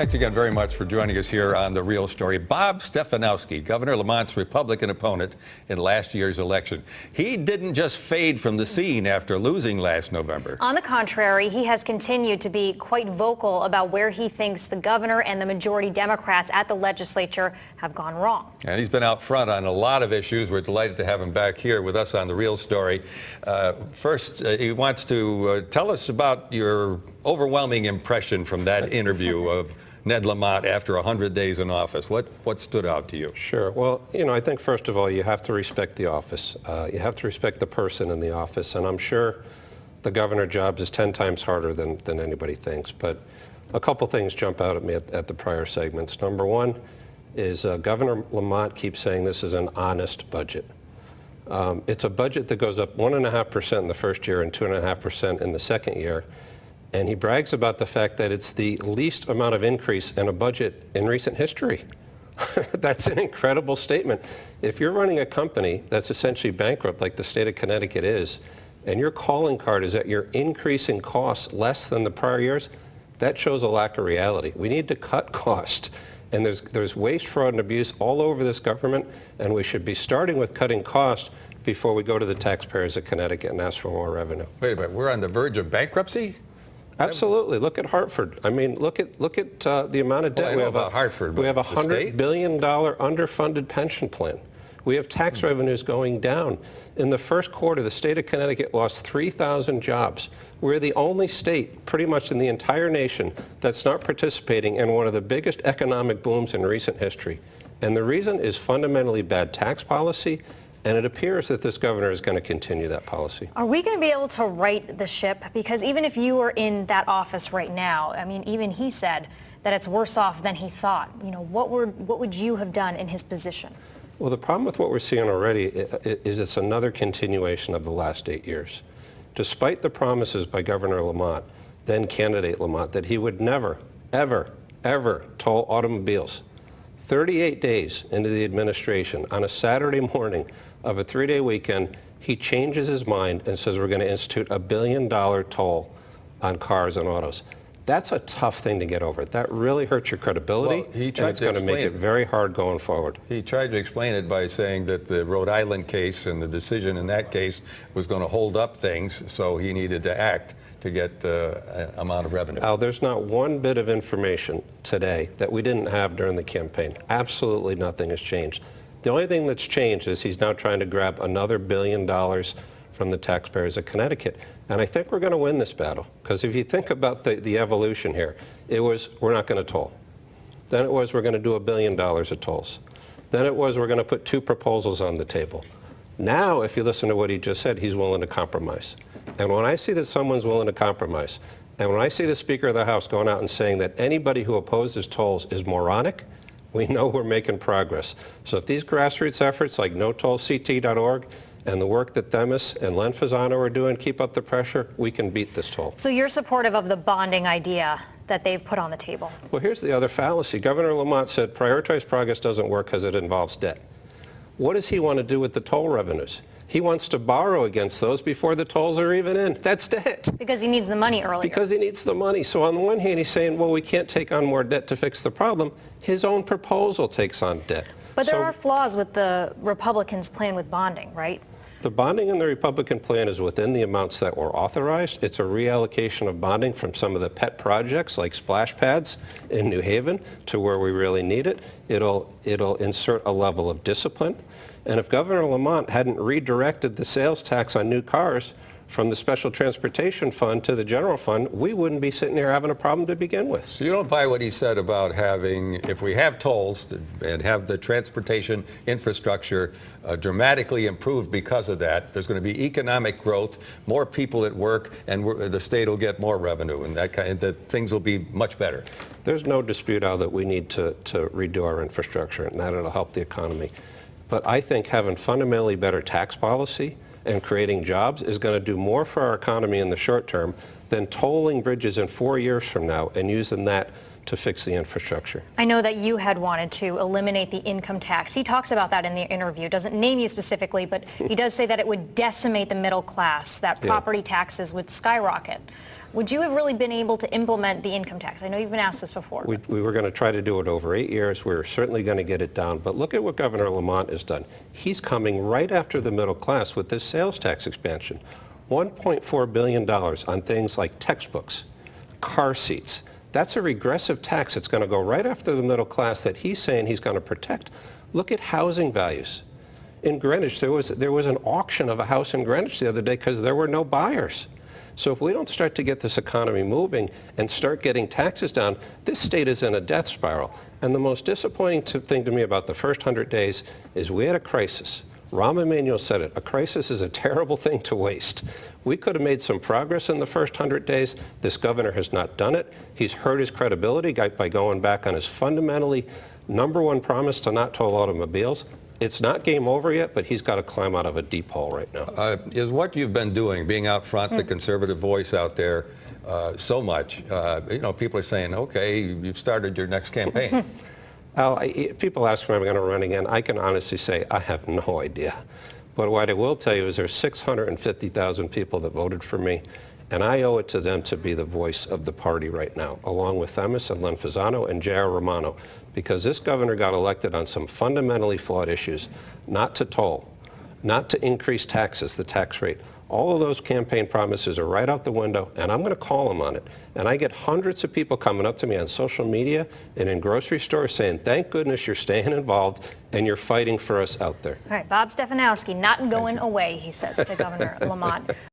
Thanks again very much for joining us here on The Real Story. Bob Stefanowski, Governor Lamont's Republican opponent in last year's election. He didn't just fade from the scene after losing last November. On the contrary, he has continued to be quite vocal about where he thinks the governor and the majority Democrats at the legislature have gone wrong. And he's been out front on a lot of issues. We're delighted to have him back here with us on The Real Story. First, he wants to tell us about your overwhelming impression from that interview of Ned Lamont after 100 days in office. What stood out to you? Sure. Well, I think first of all, you have to respect the office. You have to respect the person in the office, and I'm sure the governor job is 10 times harder than anybody thinks. But a couple things jump out at me at the prior segments. Number one is Governor Lamont keeps saying this is an honest budget. It's a budget that goes up 1.5% in the first year and 2.5% in the second year. And he brags about the fact that it's the least amount of increase in a budget in recent history. That's an incredible statement. If you're running a company that's essentially bankrupt like the state of Connecticut is, and your calling card is that you're increasing costs less than the prior years, that shows a lack of reality. We need to cut costs. And there's waste, fraud, and abuse all over this government, and we should be starting with cutting costs before we go to the taxpayers of Connecticut and ask for more revenue. Wait a minute, we're on the verge of bankruptcy? Absolutely. Look at Hartford. I mean, look at the amount of debt. We have Hartford. We have a $100 billion underfunded pension plan. We have tax revenues going down. In the first quarter, the state of Connecticut lost 3,000 jobs. We're the only state, pretty much in the entire nation, that's not participating in one of the biggest economic booms in recent history. And the reason is fundamentally bad tax policy, and it appears that this governor is going to continue that policy. Are we going to be able to right the ship? Because even if you were in that office right now, I mean, even he said that it's worse off than he thought. What would you have done in his position? Well, the problem with what we're seeing already is it's another continuation of the last 8 years. Despite the promises by Governor Lamont, then candidate Lamont, that he would never, ever, ever toll automobiles, 38 days into the administration, on a Saturday morning of a 3-day weekend, he changes his mind and says we're going to institute a $1 billion toll on cars and autos. That's a tough thing to get over. That really hurts your credibility, and it's going to make it very hard going forward. He tried to explain it by saying that the Rhode Island case and the decision in that case was going to hold up things, so he needed to act to get the amount of revenue. Al, there's not one bit of information today that we didn't have during the campaign. Absolutely nothing has changed. The only thing that's changed is he's now trying to grab another $1 billion from the taxpayers of Connecticut. And I think we're going to win this battle, because if you think about the evolution here, it was we're not going to toll. Then it was we're going to do $1 billion of tolls. Then it was we're going to put 2 proposals on the table. Now, if you listen to what he just said, he's willing to compromise. And when I see that someone's willing to compromise, and when I see the Speaker of the House going out and saying that anybody who opposes tolls is moronic, we know we're making progress. So if these grassroots efforts like NOTOLLSCT.org and the work that Themis and Len Fasano are doing keep up the pressure, we can beat this toll. So you're supportive of the bonding idea that they've put on the table? Well, here's the other fallacy. Governor Lamont said prioritized progress doesn't work because it involves debt. What does he want to do with the toll revenues? He wants to borrow against those before the tolls are even in. That's debt. Because he needs the money earlier. Because he needs the money. So on the one hand, he's saying, well, we can't take on more debt to fix the problem. His own proposal takes on debt. But there are flaws with the Republicans' plan with bonding, right? The bonding in the Republican plan is within the amounts that were authorized. It's a reallocation of bonding from some of the pet projects like splash pads in New Haven to where we really need it. It'll insert a level of discipline. And if Governor Lamont hadn't redirected the sales tax on new cars from the Special Transportation Fund to the General Fund, we wouldn't be sitting here having a problem to begin with. So you don't buy what he said about having, if we have tolls and have the transportation infrastructure dramatically improved because of that, there's going to be economic growth, more people at work, and the state will get more revenue, and that things will be much better. There's no dispute, Al, that we need to redo our infrastructure, and that it'll help the economy. But I think having fundamentally better tax policy and creating jobs is going to do more for our economy in the short term than tolling bridges in 4 years from now and using that to fix the infrastructure. I know that you had wanted to eliminate the income tax. He talks about that in the interview. Doesn't name you specifically, but he does say that it would decimate the middle class, that property taxes would skyrocket. would you have really been able to implement the income tax? I know you've been asked this before. We were going to try to do it over 8 years. We're certainly going to get it down. But look at what Governor Lamont has done. He's coming right after the middle class with this sales tax expansion. $1.4 billion on things like textbooks, car seats. That's a regressive tax. It's going to go right after the middle class that he's saying he's going to protect. Look at housing values. In Greenwich, there was an auction of a house in Greenwich the other day because there were no buyers. So if we don't start to get this economy moving and start getting taxes down, this state is in a death spiral. And the most disappointing thing to me about the first 100 days is we had a crisis. Rahm Emanuel said it, a crisis is a terrible thing to waste. We could have made some progress in the first 100 days. This governor has not done it. He's hurt his credibility by going back on his fundamentally #1 promise to not toll automobiles. It's not game over yet, but he's got to climb out of a deep hole right now. Is what you've been doing, being out front, the conservative voice out there, so much, people are saying, okay, you've started your next campaign. Al, people ask me if I'm going to run again. I can honestly say I have no idea. But what I will tell you is there's 650,000 people that voted for me, and I owe it to them to be the voice of the party right now, along with Themis and Len Fasano and J.R. Romano, because this governor got elected on some fundamentally flawed issues, not to toll, not to increase taxes, the tax rate. All of those campaign promises are right out the window, and I'm going to call him on it. And I get hundreds of people coming up to me on social media and in grocery stores saying, thank goodness you're staying involved and you're fighting for us out there. All right, Bob Stefanowski, not going away, he says to Governor Lamont.